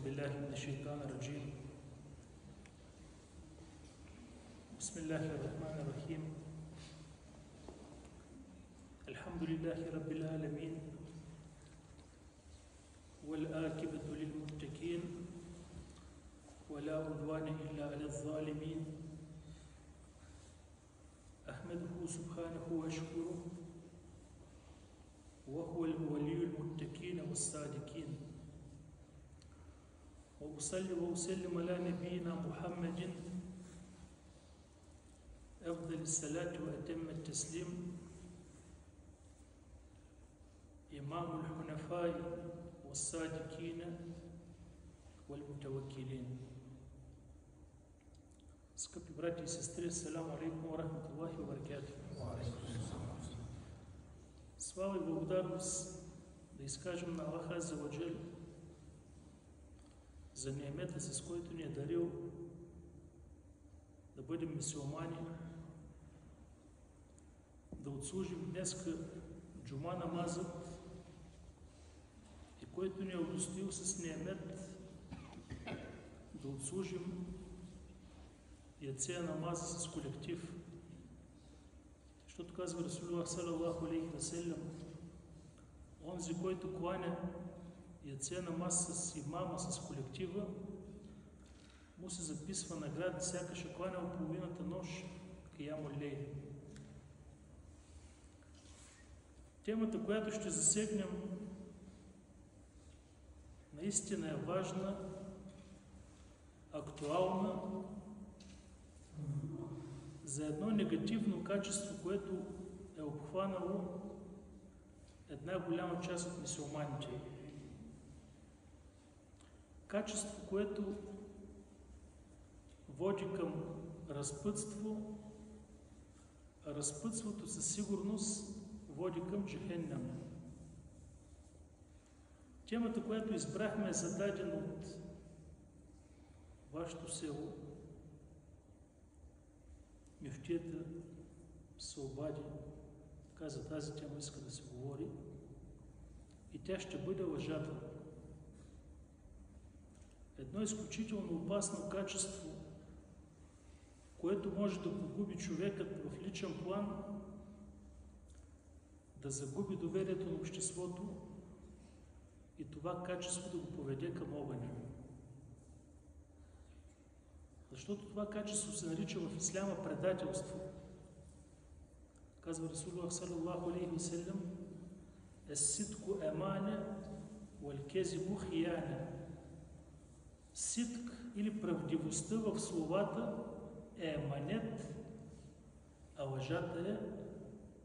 بالله من الشيطان الرجيم. بسم الله الرحمن الرحيم. الحمد لله رب العالمين والآكبة للمتقين ولا عدوان إلا على الظالمين. أحمده سبحانه وأشكره وهو الولي المتقين والصادقين، وأصلي وأسلم على نبينا محمد أفضل الصلاة وأتم التسليم، إمام الحنفاء والصادقين والمتوكلين. Скъпи брати и сестри, ассаламу алейкум ва рахматуллахи ва баракатух. Слава и благодарност да изкажем на Аллах Азза ва Джал за неемета, с който ни е дарил да бъдем мюсюлмани, да отслужим днеска джума намазът и който ни е удостоил с неемет да отслужим яцея намаза с колектив. Защото казва Расулуллах салаллаху алейхи ва салям, онзи, който кланя яцея намаз с имама, с колектива, му се записва награда, сякаш е кланял половината нощ киямул лейл. Темата, която ще засегнем, наистина е важна, актуална, за едно негативно качество, което е обхванало една голяма част от мюсюлманите. Качество, което води към разпътство, а разпътството със сигурност води към джехеннам. Темата, която избрахме, е зададена от вашето село. Мюфтията се обади, така за тази тема иска да се говори, и тя ще бъде лъжата. Едно изключително опасно качество, което може да погуби човекът в личен план, да загуби доверието на обществото и това качество да го поведе към огъня. Защото това качество се нарича в исляма предателство. Казва Расулуллах салаллаху алейхи ва салям, ес-сидку емане вал-кезибу хияне. Сидк или правдивостта в словата е еманет, а лъжата е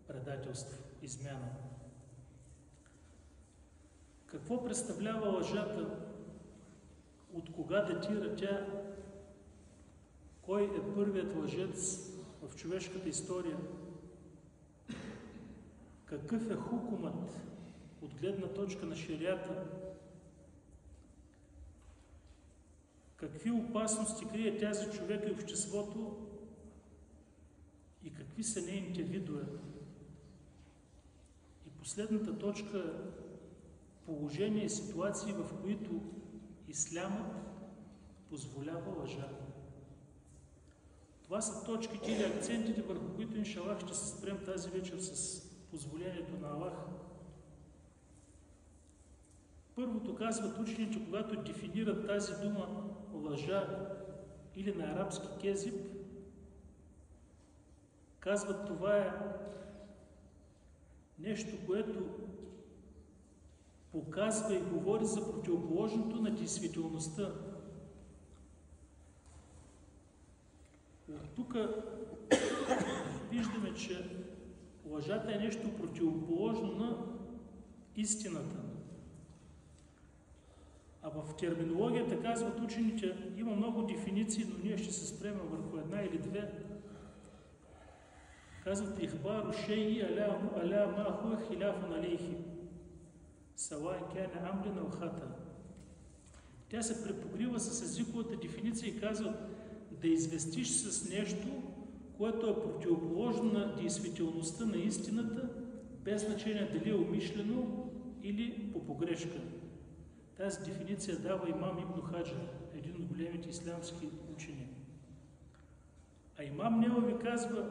предателство, измяна. Какво представлява лъжата? От кога датира тя? Кой е първият лъжец в човешката история? Какъв е хукумът от гледна точка на шериата? Какви опасности крие тя за човека и обществото? И какви са нейните видове? И последната точка – положение и ситуации, в които ислямът позволява лъжа. Това са точките или акцентите, върху които иншаллах ще се спрем тази вечер с позволението на Аллах. Първото казват учените, когато дефинират тази дума лъжа или на арабски кезиб, казват, това е нещо, което показва и говори за противоположното на действителността. От тук виждаме, че лъжата е нещо противоположно на истината. А в терминологията, казват учените, има много дефиниции, но ние ще се спреме върху една или две. Казват ихбару шейи аля ма хуа хиляфун алейхи саваен кяне амрин ау хата. Тя се препокрива с езиковата дефиниция и казват да известиш с нещо, което е противоположно на действителността, на истината, без значение дали е умишлено или по погрешка. Тази дефиниция дава имам Ибн Хаджар, един от големите ислямски учени. А имам Невави казва,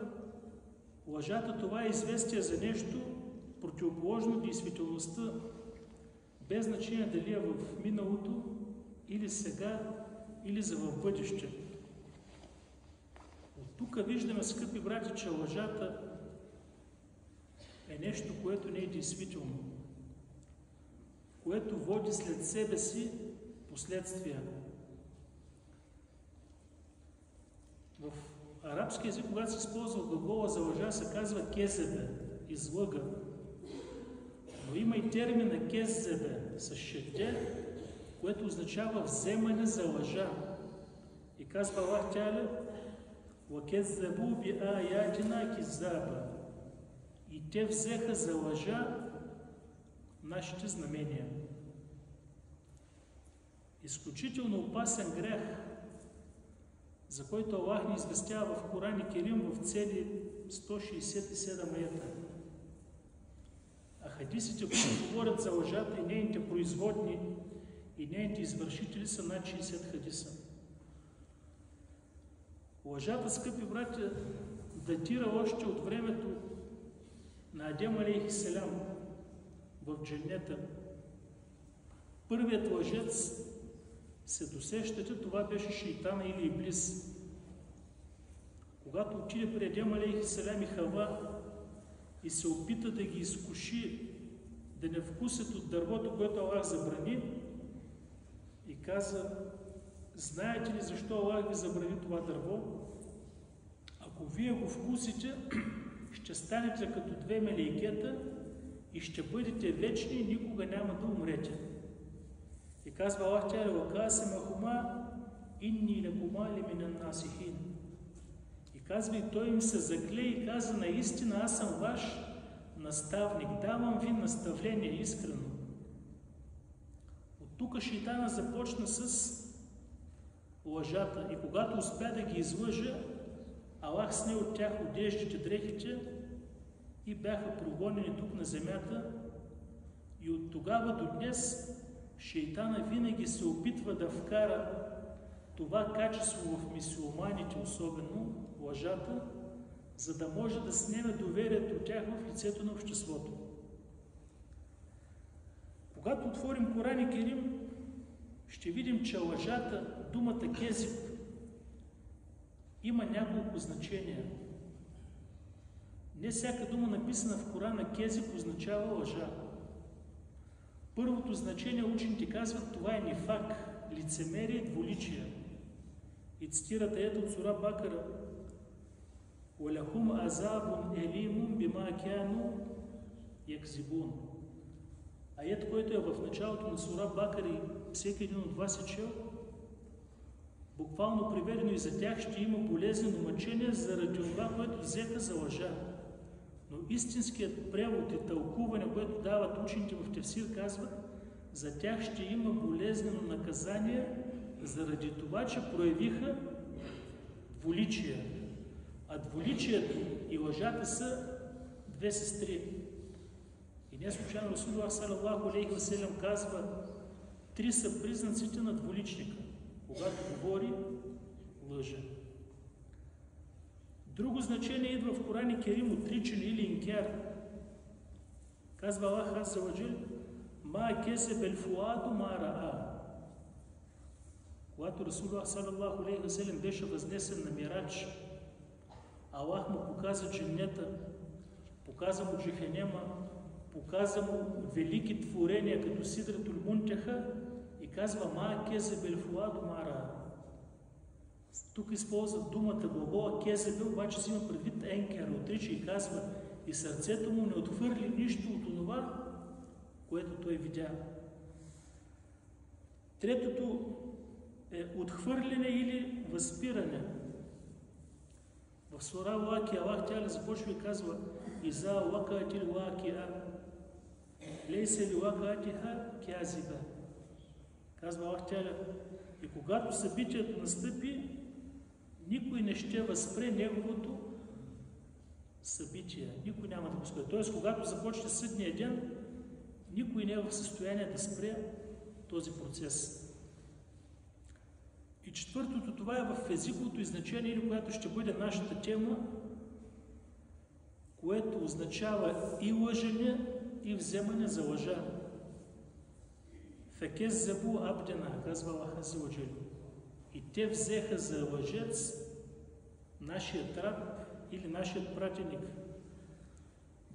лъжата това е известие за нещо, противоположно действителността, без значение дали е в миналото, или сега, или за в бъдеще. От тук виждаме, скъпи брати, че лъжата е нещо, което не е действително, което води след себе си последствия. В арабски език, когато се използва глагола за лъжа, се казва кезебе, излъга. Но има и термина кезебе с шедде, което означава вземане за лъжа. И казва Аллах Тяля, وَكَذَّبُوا بِآيَاتِنَا كِذَّابًا. И те взеха за лъжа нашите знамения. Изключително опасен грех, за който Аллах ни известява в Коран и Керим в цели 167 аята. А хадисите, които говорят за лъжата и нейните производни и нейните извършители, са над 60 хадиса. Лъжата, скъпи братя, датира още от времето на Адем алейхи селям в дженнета. Първият лъжец, се досещате, това беше шейтана или иблис. Когато отиде при Адем алейхи селям и Хава и се опита да ги изкуши, да не вкусят от дървото, което Аллах забрани, и каза, знаете ли защо Аллах ви забрани това дърво? Ако вие го вкусите, ще станете като две мелейкета и ще бъдете вечни и никога няма да умрете. И казва Аллах Тяля, وَقَاسَمَهُمَا إِنِّي لَكُمَا لِمِنَ النَّاسِحِينَ. И казва, и той им се закле и каза, наистина аз съм ваш наставник, давам ви наставление искрено. От тук шейтана започна с лъжата и когато успя да ги излъжа, Аллах сне от тях одеждите, дрехите и бяха прогонени тук на земята. И от тогава до днес шейтана винаги се опитва да вкара това качество в мюсюлманите, особено лъжата, за да може да снеме доверието от тях в лицето на обществото. Когато отворим Коран и Керим, ще видим, че лъжата, думата кезиб, има няколко значения. Не всяка дума, написана в Корана кезиб, означава лъжа. Първото значение, учените казват, това е нифак, лицемерие, двуличие. И цитират аята от сура Бакара, وَلَهُمْ عَذَابٌ أَلِيمٌ بِمَا كَانُوا يَكْذِبُونَ. Аят, който е в началото на сура Бакара и всеки един от вас е чел, буквално приведено и за тях ще има болезнено мъчение заради това, което взеха за лъжа. Но истинският превод и тълкуване, което дават учените в Тефсир, казват, за тях ще има болезнено наказание заради това, че проявиха двуличие. А двуличието и лъжата са две сестри. И не случайно Расулуллах салаллаху алейхи ва салям казва, три са признаците на двуличника, когато говори, лъже. Друго значение идва в Коран и Керим, отричане или инкяр. Казва Аллах азза ва джал, ма кезебел фуаду ма ра'a. Когато Расулуллах салаллаху алейхи ва салям беше възнесен на Мирач, Аллах му показа дженнета, показа му джехенема, показа му велики творения, като Сидратул Мунтеха, и казва ма кезебел фуаду ма ра'a. Тук използват думата глагола кезебел, обаче си има предвид енкер, отрича и казва, и сърцето му не отхвърли нищо от това, което той видя. Третото е отхвърляне или възпиране. В сура Вакия Аллах Тяля започва и казва, иза вакатил вакия, лейсе ли вакатиха кязиба. Казва Аллах Тяля, и когато събитието настъпи, никой не ще възпре неговото събитие. Никой няма да го спре. Тоест, когато започне съдния ден, никой не е в състояние да спре този процес. И четвъртото, това е в езиковото значение, или което ще бъде нашата тема, което означава и лъжене, и вземане за лъжа. Фекез забу абдена, казва Аллах Азза ва Джал. И те взеха за лъжец нашият раб или нашият пратеник.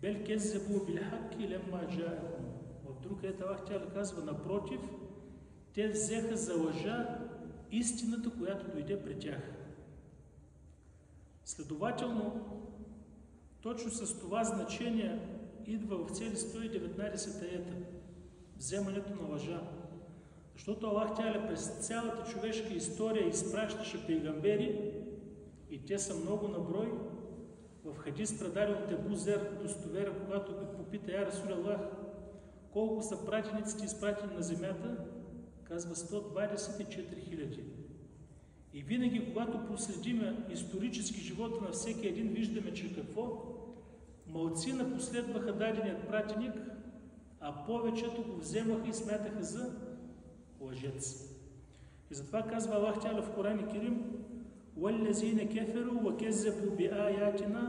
Бел кез забу бил хак лемма джаахум. В друг ает Аллах Тяла казва, напротив, те взеха за лъжа истината, която дойде при тях. Следователно, точно с това значение идва в цели 119 аета вземането на лъжа. Защото Аллах Тяла през цялата човешка история изпращаше пейгамбери и те са много на брой. В хадис, предаден от Абу Зер, достоверен, когато ме попита: Я Расул-Аллах, колко са пратениците изпратени на земята? Казва 124 хиляди. И винаги, когато проследиме исторически живота на всеки един, виждаме, че какво? Малцина последваха даденият пратеник, а повечето го вземаха и смятаха за лъжец. И затова казва Аллах Тяла в Коран Керим: وَالَّذِينَ كَفَرُوا وَكَذَّبُوا بِآيَاتِنَا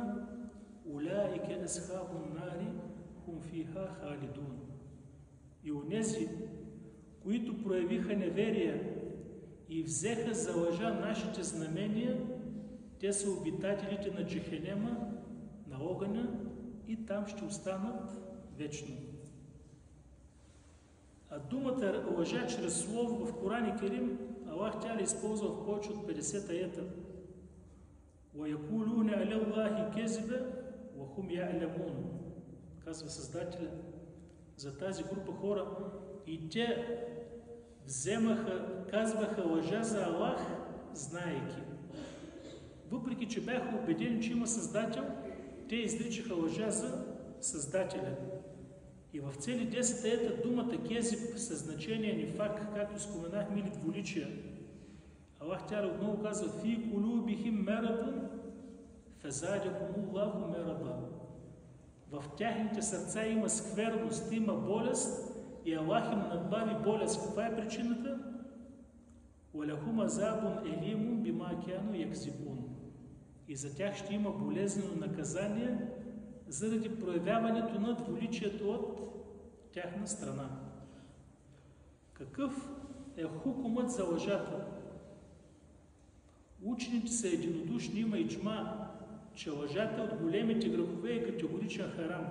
أُولَٰئِكَ أَصْحَابُ النَّارِ هُمْ فِيهَا خَالِدُونَ. И онези, които проявиха неверие и взеха за лъжа нашите знамения, те са обитателите на Джехенема, на огъня, и там ще останат вечно. А думата лъжа чрез слово в Коран Керим Аллах Тяла използва в повече от 50 аета. وَيَقُولُونَ عَلَى اللَّهِ كَذِبًا وَهُمْ يَعْلَمُونَ. Казва Създателя за тази група хора. И те казваха лъжа за Аллах, знаейки. Въпреки че бяха убедени, че има Създател, те изричаха лъжа за Създателя. И в цели 10 аета думата кезиб със значение нифак, както споменахме, или двуличия. Аллах Тяла отново казва: Фи кулубихим мерабун, фазадахумуллаху мераба. В тяхните сърца има скверност, има болест и Аллах им надбави болест. Каква е причината? Валахум азабун елимун бима кяну якзибун. И за тях ще има болезнено наказание заради проявяването на двуличието от тяхна страна. Какъв е хукумът за лъжата? Учените са единодушни, има иджма, че лъжата от големите грехове е категоричен харам.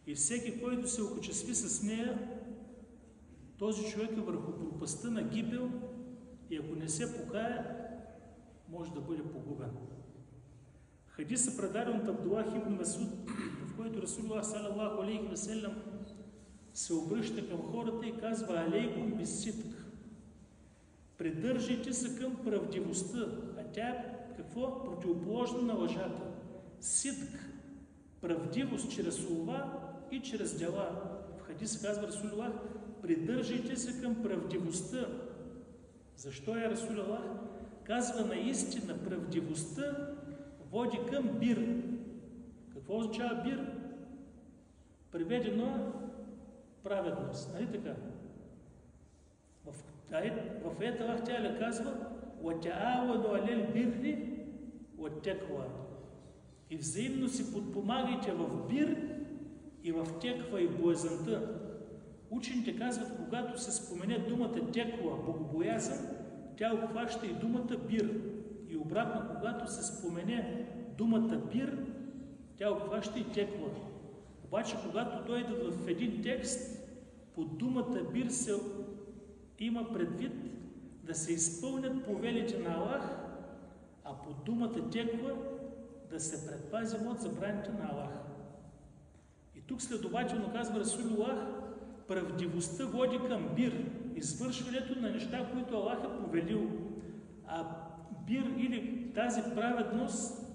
И всеки, който се окачестви с нея, този човек е върху пропастта на гибел и ако не се покае, може да бъде погубен. Хадисът, предаден от Абдуллах ибн Масуд, в който Расулуллах салаллаху алейхи ва салям се обръща към хората и казва: алейкум бис-сидқ. Придържайте се към правдивостта, а тя е какво? Противоположна на лъжата. Сидқ, правдивост чрез слова и чрез дела. В хадиса казва Расулуллах: придържайте се към правдивостта. Защо е Расулуллах? Казва: наистина правдивостта води към бир. Какво означава бир? Преведено праведност. Нали така? В ета Аллах Тяла казва: وَتَعَاوَنُوا عَلَى الْبِرِّ وَالتَّقْوَى. И взаимно си подпомагайте в бир и в теква и боязънта. Учените казват, когато се спомене думата теква, богобоязън, тя обхваща и думата бир. И обратно, когато се спомене думата бир, тя обхваща и теква. Обаче, когато дойдат в един текст, под думата бир се има предвид да се изпълнят повелите на Аллах, а под думата теква да се предпазим от забраните на Аллах. И тук следователно казва Расулуллах: правдивостта води към бир, извършването на неща, които Аллах е повелил. А бир или тази праведност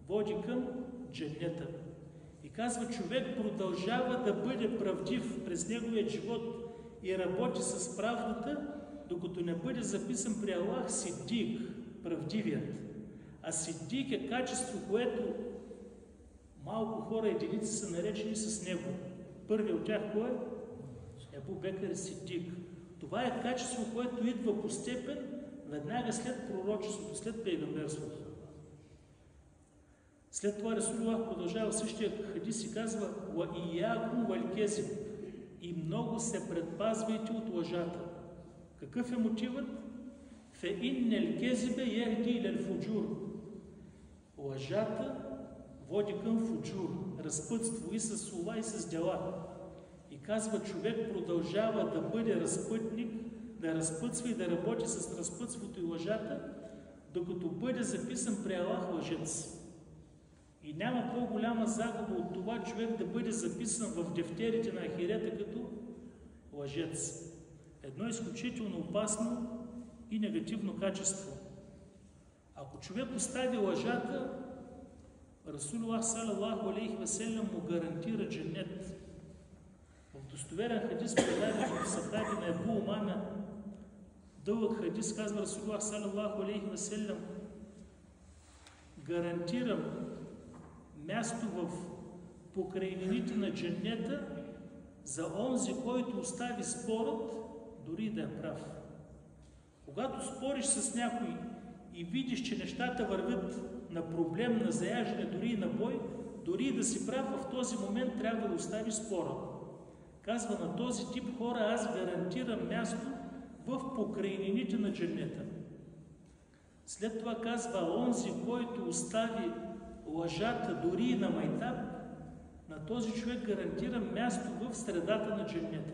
води към дженнета. И казва, човек продължава да бъде правдив през неговия живот и работи с правдата, докато не бъде записан при Аллах сиддик, правдивият. А сиддик е качество, което малко хора, единици са наречени с него. Първият от тях кой е? Абу Бекър сиддик. Това е качество, което идва по степен веднага след пророчеството, след пейгамберството. След това Расулуллах продължава същия хадис и казва: "Ва иякум вал кезиб", и много се предпазвайте от лъжата. Какъв е мотивът? Фе иннел кезибе яхди илал фуджур. Лъжата води към фуджур, разпътство и с слова, и с дела. И казва, човек продължава да бъде разпътник, да разпътства и да работи с разпътството и лъжата, докато бъде записан при Аллах лъжец. И няма по-голяма загуба от това човек да бъде записан в дефтерите на ахирета като лъжец. Едно изключително опасно и негативно качество. Ако човек остави лъжата, Расулуллах салалаху алейхи ва салям му гарантира дженнет. В достоверен хадис, предаден от сахаби на Абу Умама, дълъг хадис, казва Расулуллах салалаху алейхи ва салям: гарантирам място в покрайнините на дженнета за онзи, който остави спорът, дори да е прав. Когато спориш с някой и видиш, че нещата вървят на проблем, на заяждане, дори и на бой, дори и да си прав, в този момент трябва да оставиш спора. Казва, на този тип хора аз гарантирам място в покрайнините на дженнета. След това казва, онзи, който остави лъжата дори и на майтаб, на този човек гарантира място в средата на дженнета.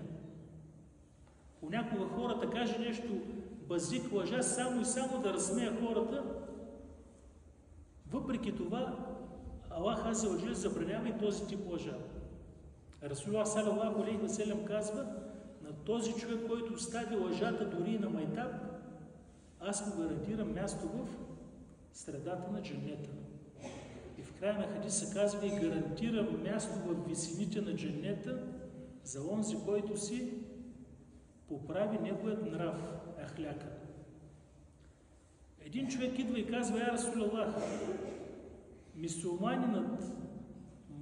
Понякога хората каже нещо базик, лъжа, само и само да разсмея хората. Въпреки това, Аллах азza ва джал забранява и този тип лъжа. Расулуллах салалаху алейхи ва салям казва, на този човек, който остави лъжата дори и на майтаб, аз му гарантирам място в средата на дженнета. И в края на хадиса казва, и гарантирам място в висините на дженнета за онзи, който си поправи неговият нрав, ахляка. Един човек идва и казва, я Расулаллах, мюсюлманинът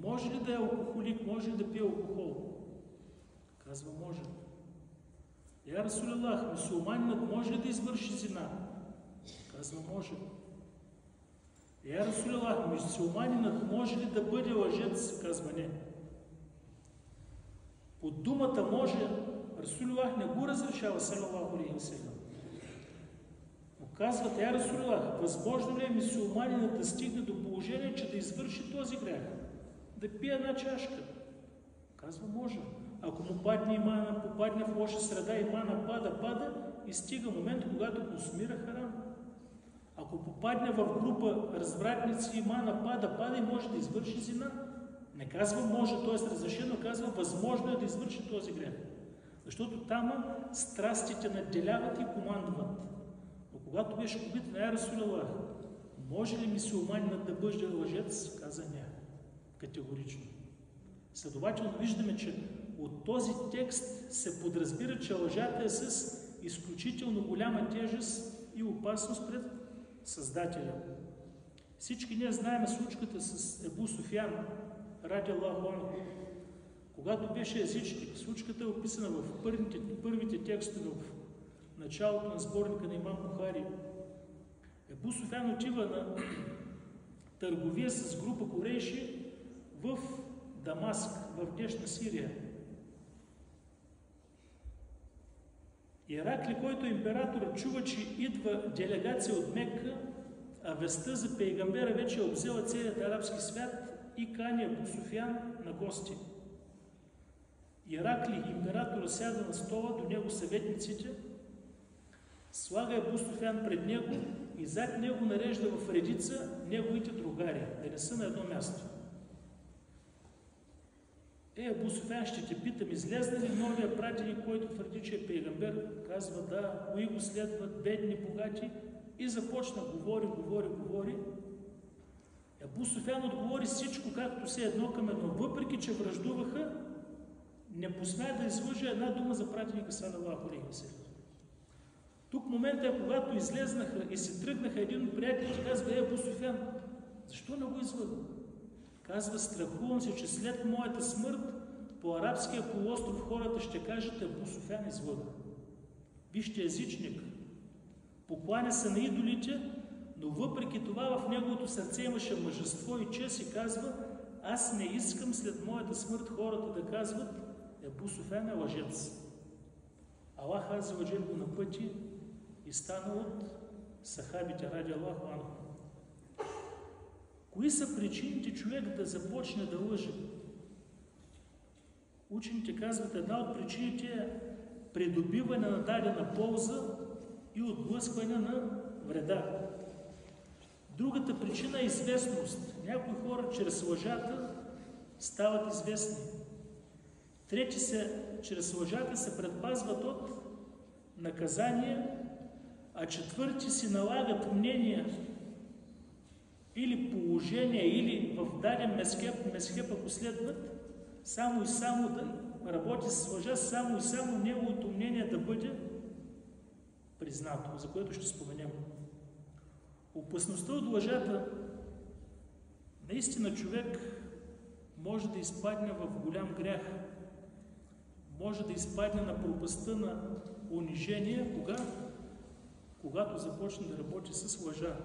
може ли да е алкохолик, може ли да пие алкохол? Казва, може. Я Расулаллах, мюсюлманинът може ли да извърши зина? Казва, може. Я Расулаллах, мюсюлманинът може ли да бъде лъжец? Казва, не. Под думата може, Расулаллах не го разрешава, салалаху алейхи ва салям. Но казват, я Расулаллах, възможно ли е мюсюлманинът да стигне до положение, че да извърши този грях? Да пие една чашка? Казва, може. Ако му падне имана, попадне в лоша среда, имана пада и стига момент, когато консумира харам. Ако попадне в група развратници, имана пада и може да извърши зина. Не казва може, т.е. разрешено, казва възможно е да извърши този грех. Защото там страстите надделяват и командват. Но когато беше побит на Расулаллах, може ли мюсюлманинът да бъде лъжец? Каза не. Категорично. Следователно виждаме, че от този текст се подразбира, че лъжата е с изключително голяма тежест и опасност пред Създателя. Всички ние знаем случката с Ебу Суфиян, ради Аллаху анху. Когато беше езичник, случката е описана в първите текстове в началото на сборника на имам Бухари. Ебу Суфиян отива на търговия с група корейши в Дамаск, в днешна Сирия. Иракли, който е император, чува, че идва делегация от Мекка, а вестта за пейгамбера вече е обзела целият арабски свят и кани Ебу Суфиян на гости. Иракли, императора, сяда на стола, до него съветниците, слага Ебу Суфиян пред него и зад него нарежда в редица неговите другари, да не са на едно място. Ебу Суфиян, ще те питам, излезна ли новия пратеник, който твърди, че е пейгамбер? Казва, да, кои го следват, бедни, богати, и започна, говори. Ебу Суфиян отговори всичко, както все едно към едно, въпреки че враждуваха, не посмя да излъже една дума за пратеника салалаху алейхи ва салям. Тук момента е, когато излезнаха и се тръгнаха, един от приятелите казва, Ебу Суфиян, защо не го излъга? Казва, страхувам се, че след моята смърт по арабския полуостров хората ще кажат, Ебу Суфиян излъга. Вижте, езичник, покланя се на идолите, но въпреки това в неговото сърце имаше мъжество и чест и казва: аз не искам след моята смърт хората да казват: Ебу Суфиян е лъжец. Аллах Азza ва Джал го напъти и стана от сахабите, ради Аллаху анху. Кои са причините човек да започне да лъже? Учените казват, една от причините е придобиване на дадена полза и отблъскване на вреда. Другата причина е известност. Някои хора чрез лъжата стават известни. Трети чрез лъжата се предпазват от наказание, а четвърти си налагат мнения или положение, или в даден мезхеб, ако следват, само и само да работи с лъжа, само и само неговото мнение да бъде признато, за което ще споменем. Опасността от лъжата, наистина човек може да изпадне в голям грях, може да изпадне на пропастта на унижение, когато започне да работи с лъжа.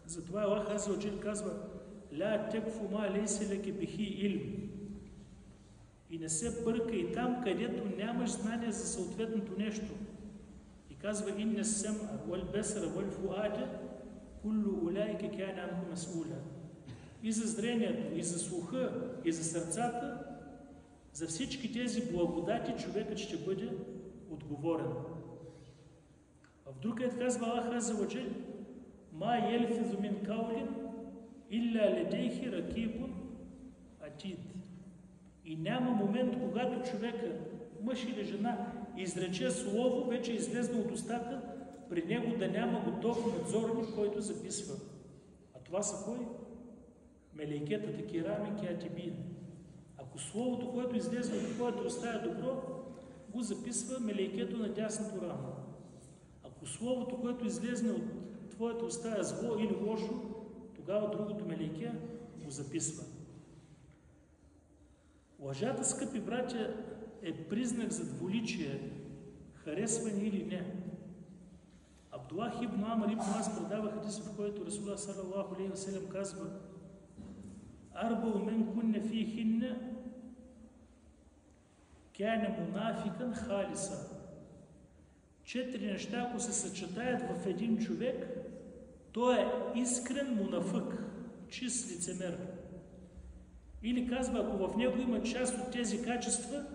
Затова Аллах Азza ва Джал казва: ля текфу ма лейса лека бихи илм. И не се бърка и там, където нямаш знание за съответното нещо. И казва: инна сем'a вал басара вал фуада куллу улайка кяна анху мас'уля. И за зрението, и за слуха, и за сърцата, за всички тези благодати човекът ще бъде отговорен. В друг ред казва Аллах Азza ва Джал: ма елфизу мин каулин илля ледейхи ракибун атид. И няма момент, когато човека, мъж или жена, изрече слово, вече излезна от устата, при него да няма готов надзорник, който записва. А това са кой? Мелейкетата кирами кятибин. Ако словото, което излезе от твоята уста е добро, го записва мелейкето на дясното рамо. Ако словото, което излезне от твоята уста е зло или лошо, тогава другото мелейке го записва. Лъжата, скъпи братя, е признак за двуличие, харесване или не. Абдулах ибн Амр ибн Ас предава хадис, в който Расулуллах саллаллаху алейхи ва саллям казва: арбау мен кунне фихинне кяне мунафикан халиса. 4 неща, ако се съчетаят в един човек, той е искрен мунафик, чист лицемер. Или казва, ако в него има част от тези качества,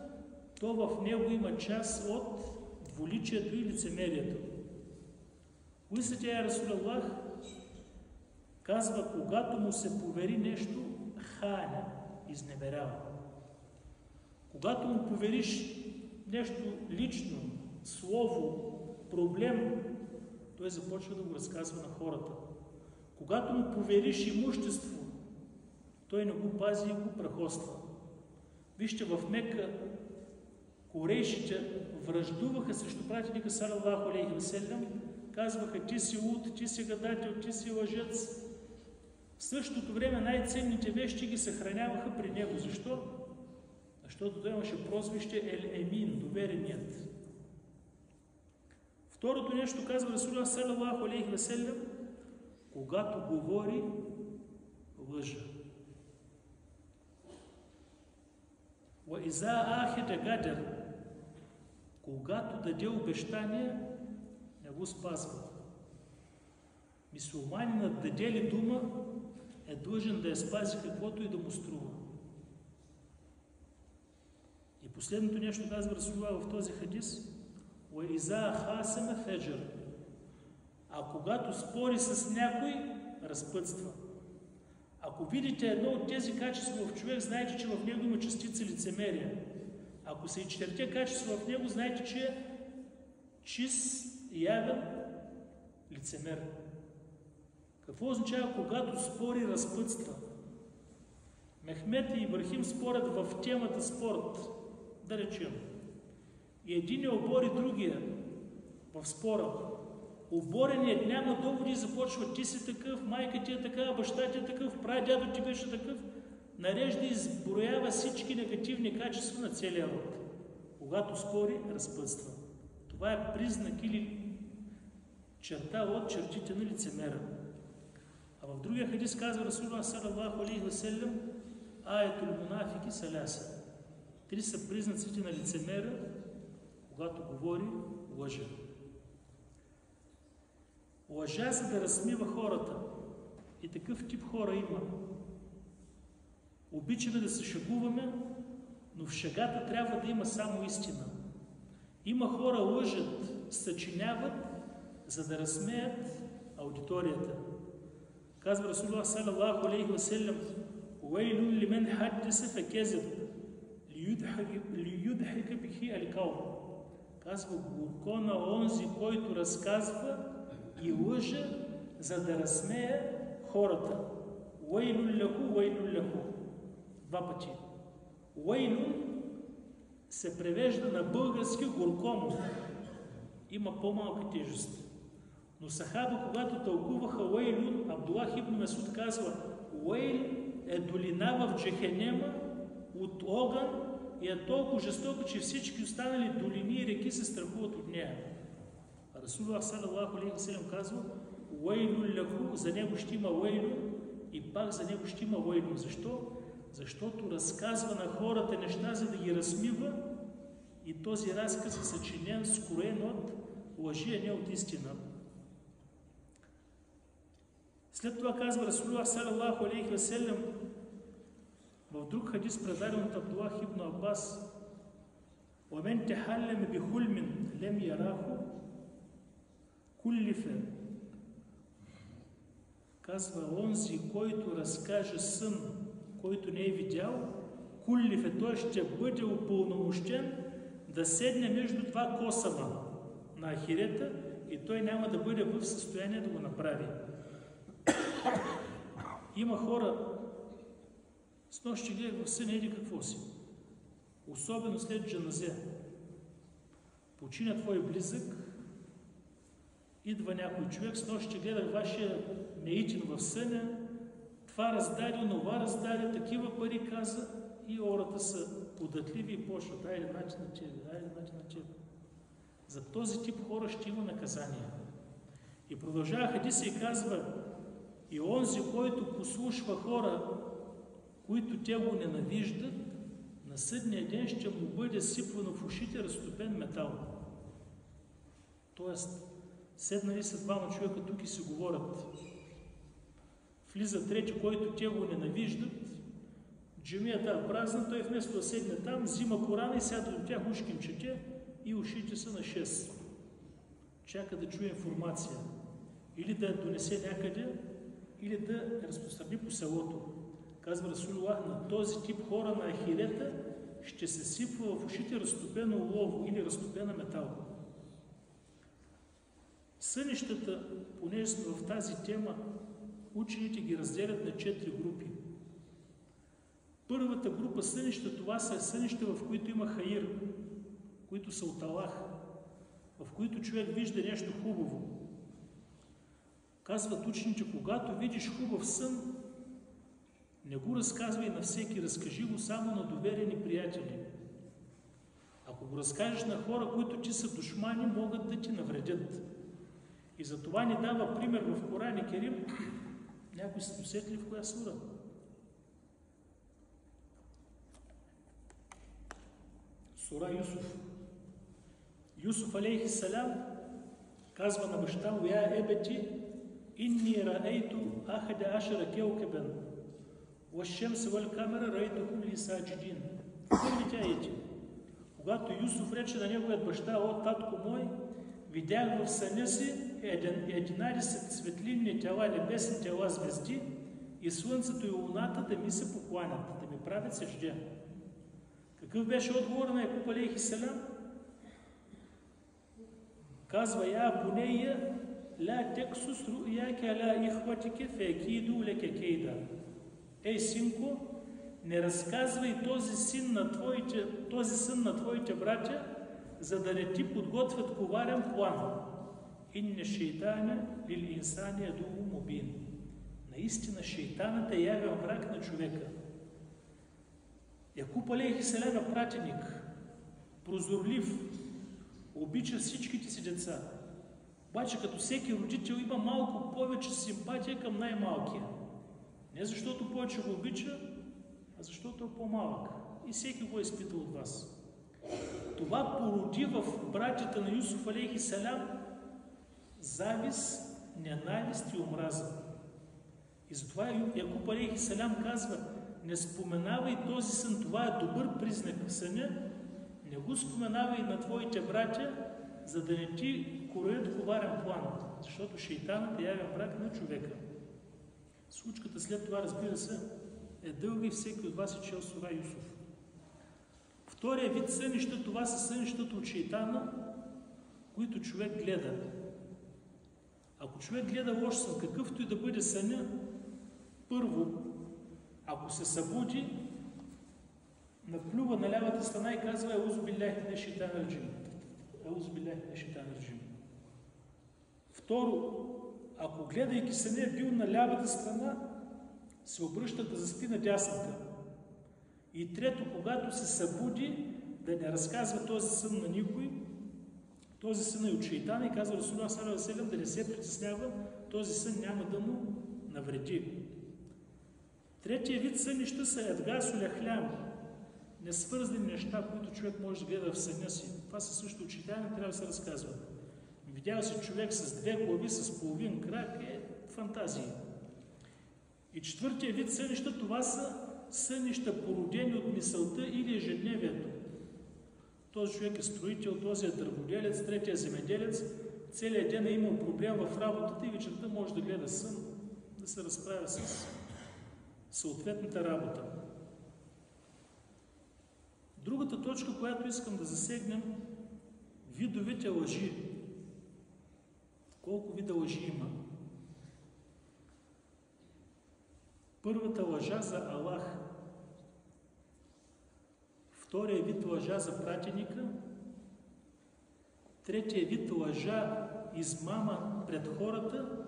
то в него има част от двуличието и лицемерието. Кои са тя, Расулуллах? Казва, когато му се повери нещо, ханя, изневерява. Когато му повериш нещо лично, слово, проблем, той започва да го разказва на хората. Когато му повериш имущество, той не го пази и го прахоства. Вижте, в Мека корейшите враждуваха срещу пратеника саллаллаху алейхи ва саллям, казваха: ти си луд, ти си гадател, ти си лъжец. В същото време най-ценните вещи ги съхраняваха при него. Защо? Защото той имаше прозвище Ел-Емин, довереният. Второто нещо, казва Расулуллах саллаллаху алейхи ва саллям, когато говори, лъжа. Ва иза ахеда гадер, когато даде обещание, не го спазва. Мюсюлманинът даде ли дума, е длъжен да я спази, каквото и да му струва. И последното нещо, казва Расулуллах в този хадис: ва иза хасама феджер, а когато спори с някой, разпътства. Ако видите едно от тези качества в човек, знаете, че в него има частица лицемерие. Ако са и 4 качества в него, знаете, че е чист, явен лицемер. Какво означава, когато спори, разпътства? Мехмед и Ибрахим спорят в темата спорт, да речем. И един обори другия в спора. Обореният няма доводи и започва: ти си такъв, майка ти е такава, баща ти е такъв, прадядо ти беше такъв. Нарежда и изброява всички негативни качества на целия род. Когато спори, разпътства. Това е признак или черта от чертите на лицемера. А в другия хадис казва Расулуллах саллаллаху алейхи ва саллям: аятул мунафики саляса. 3 са признаците на лицемера, когато говори, лъже. Лъжа, за да разсмива хората. И такъв тип хора има. Обичаме да се шегуваме, но в шегата трябва да има само истина. Има хора лъжат, съчиняват, за да разсмеят аудиторията. Казва Расулуллах саллаллаху алейхи ва саллям: уейлун лимен хаддиса факезиб лиюдхика бихи аликаум. Казва: горко на онзи, който разказва и лъже, за да разсмее хората. Уейлун лаху. 2 пъти. Уейлун се превежда на български горко му. Има по-малка тежест. Но сахаба, когато тълкуваха Уейлун, Абдулах ибн Месуд казва: Уейл е долина в Джехенема от огън и е толкова жестоко, че всички останали долини и реки се страхуват от нея. А Расулуллах саллаллаху алейхи ва саллям казва: Уейлун лаху, за него ще има Уейлун и пак за него ще има Уейлун. Защо? Защото разказва на хората неща, за да ги разсмива, и този разказ е съчинен, скроен от лъжи, а не от истина. След това казва Расулуллах саллаллаху алейхи ва саллям в друг хадис, предаден от Абдулах ибн Аббас: وَمَنْ تَحَلَّمَ بِخُلْمٍ لَمْ يَرَاهُ كُلِّفَ. Казва: онзи, който разкаже сън, който не е видял, куллифе, той ще бъде упълномощен да седне между 2 косама на ахирета и той няма да бъде в състояние да го направи. Има хора, с нощи гледах в сън, еди какво си. Особено след джаназе. Почина твой близък, идва някой човек, с нощи гледах вашия меитин в съня, това раздаде, онова раздаде, такива пари каза, и хората са податливи и почват: айде начин на тебе. За този тип хора ще има наказание. И продължава хадиса и казва: и онзи, който послушва хора, които те го ненавиждат, на съдния ден ще му бъде сипвано в ушите разтопен метал. Тоест, седнали са 2 човека тук и си говорят. Влиза трети, който те го ненавиждат, джамията е празна, той вместо да седне там, взима Корана и сяда до тях, ушки им чете и ушите са на 6. Чака да чуе информация. Или да я донесе някъде, или да я разпространи по селото. Казва Расулуллах: на този тип хора на ахирета ще се сипва в ушите разтопено олово или разтопена метал. Сънищата, понеже сме в тази тема, учените ги разделят на 4 групи. Първата група сънища, това са сънища, в които има хаир, които са от Аллах, в които човек вижда нещо хубаво. Казват учените: когато видиш хубав сън, не го разказвай на всеки, разкажи го само на доверени приятели. Ако го разкажеш на хора, които ти са душмани, могат да ти навредят. И за това ни дава пример в Коран Керим. Някой се досетли в коя сура? Сура Юсуф. Юсуф алейхи салям казва на баща му: я ебети, инни раейту ахада ашара келкебен, ващемса вал камера раейтухум ли саджидин. Първите аети. Когато Юсуф рече на неговият баща: о, татко мой, видях в съня си 11 светлинни тела, небесни тела, звезди и слънцето и луната да ми се покланят, да ми правят съждя. Какъв беше отговор на Якуб алейхи салям? Казва: я бунея ла тексус руяке ала ихватике фекиду леке кейда. Ей, синко, не разказвай този сън на твоите братя, за да не ти подготвят коварен план. Инне шейтана лил инсани адуву мубин. Наистина шейтанът е явен враг на човека. Якуб алейхи салям е пратеник, прозорлив, обича всичките си деца. Обаче като всеки родител има малко повече симпатия към най-малкия. Не защото повече го обича, а защото е по-малък. И всеки го е изпитал от вас. Това породи в братята на Юсуф алейхи салям завист, ненавист и омраза. И затова Якуб алейхи салям казва: не споменавай този сън, това е добър признак в съня, не го споменавай на твоите братя, за да не ти кроят коварен план, защото шейтанът е явен враг на човека. Случката след това, разбира се, е дълга и всеки от вас е чел сура Юсуф. Втория вид сънища, това са сънищата от шейтана, които човек гледа. Ако човек гледа лош сън, какъвто и да бъде съня, първо, ако се събуди, наплюва на лявата страна и казва: еузу билляхи минеш шейтанир раджим. Еузу билляхи минеш шейтанир раджим. Второ, ако гледайки съня е бил на лявата страна, се обръща да заспи на дясната. И трето, когато се събуди, да не разказва този сън на никой. Този сън е от шейтана и казва Расулуллах саллаллаху алейхи ва саллям да не се притеснява, този сън няма да му навреди. Третия вид сънища са едгасу ляхлям, несвързани неща, които човек може да гледа в съня си. Това са също от шейтана, трябва да се разказват. Видял си човек с две глави, с половин крак, е фантазии. И четвъртия вид сънища, това са сънища, породени от мисълта или ежедневието. Този човек е строител, този е дърводелец, третия земеделец. Целият ден е имал проблем в работата и вечерта може да гледа сън, да се разправя с съответната работа. Другата точка, която искам да засегнем, видовете лъжи. Колко вида лъжи има? Първата лъжа за Аллах. Втория вид лъжа за пратеника. Третия вид лъжа измама пред хората.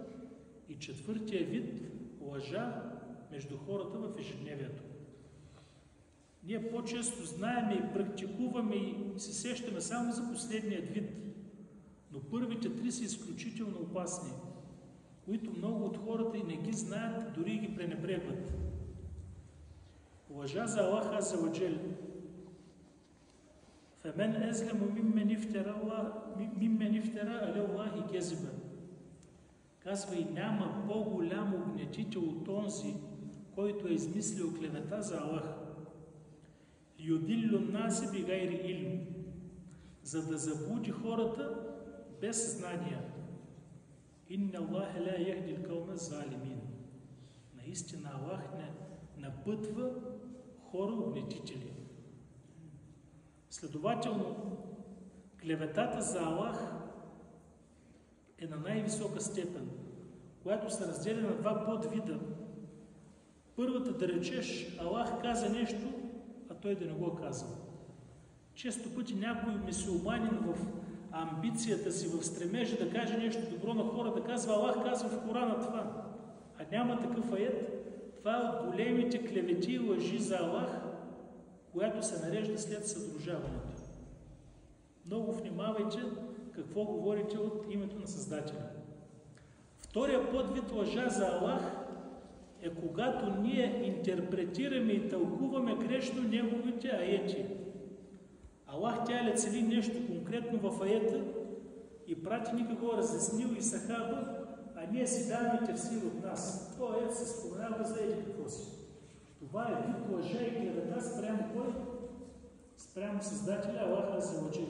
И четвъртия вид лъжа между хората в ежедневието. Ние по-често знаем и практикуваме и се сещаме само за последният вид. Но първите три са изключително опасни, които много от хората и не ги знаят, дори ги пренебрегват. Лъжа за Аллах азза ва джал. Фемен езлему миммен ифтера аля Аллахи кезиба. Казва: и няма по-голям угнетител от онзи, който е измислил клевета за Аллах. Юдиллю наси бигайри илм, за да заблуди хората без знания. Инна Аллах ла яхди л-каума залимин. Наистина Аллах не напътва хора угнетители. Следователно, клеветата за Аллах е на най-висока степен, която се разделя на два подвида. Първата, да речеш, Аллах каза нещо, а той да не го казва. Често пъти някой мюсюлманин в амбицията си, в стремежа да каже нещо добро на хора, да казва: Аллах казва в Корана това, а няма такъв аят. Това е от големите клевети и лъжи за Аллах, която се нарежда след съдружаването. Много внимавайте какво говорите от името на Създателя. Втория подвид лъжа за Аллах е когато ние интерпретираме и тълкуваме грешно неговите аети. Аллах тя цели нещо конкретно в аета и пратеника го разяснил и сахаба, а ние си даваме тефсир от нас. Това ает се споменава за еди какво си. Това е вид лъжа и клевета спрямо кой? Спрямо Създателя Аллах азза ва джал.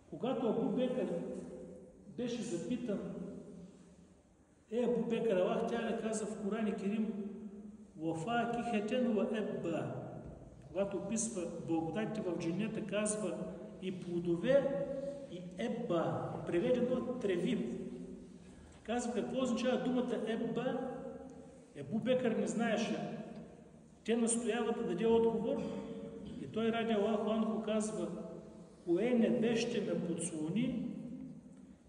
Когато Абу Бекър беше запитан: Абу Бекър, Аллах Тяля каза в Коран Керим: Вафа кихетен ва ебба. Когато описва благодатите в дженнета, казва: и плодове, и ебба. Преведено от треви. Казва какво означава думата ебба. Абу Бекър не знаеше. Те настояват да даде отговор и той ради Аллаху анху казва: кое небе ще ме подслони